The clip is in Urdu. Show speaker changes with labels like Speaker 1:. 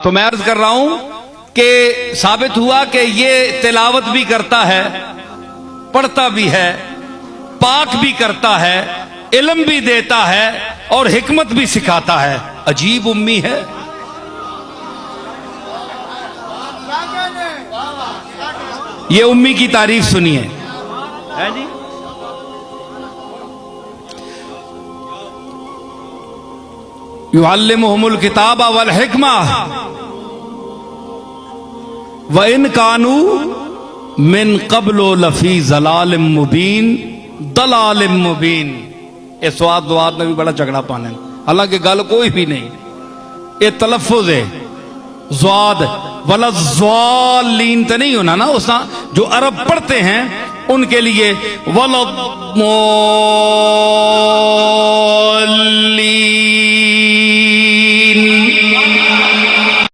Speaker 1: تو میں عرض کر رہا ہوں کہ ثابت ہوا کہ یہ تلاوت بھی کرتا ہے، پڑھتا بھی ہے، پاک بھی کرتا ہے، علم بھی دیتا ہے اور حکمت بھی سکھاتا ہے۔ عجیب امی ہے۔ یہ امی کی تعریف سنیے۔ یعلمہم الکتاب والحکمہ وَإِن كَانُوا مِن قَبْلُ لَفِي ضَلَالٍ مُبِينٍ ضلال مبین۔ یہ سواد دواد میں بھی بڑا جھگڑا پانے، حالانکہ گل کوئی بھی نہیں، یہ تلفظ ہے۔ زواد ولا الضالین تو نہیں ہونا نا، اس جو عرب پڑھتے ہیں ان کے لیے ولا الضالین۔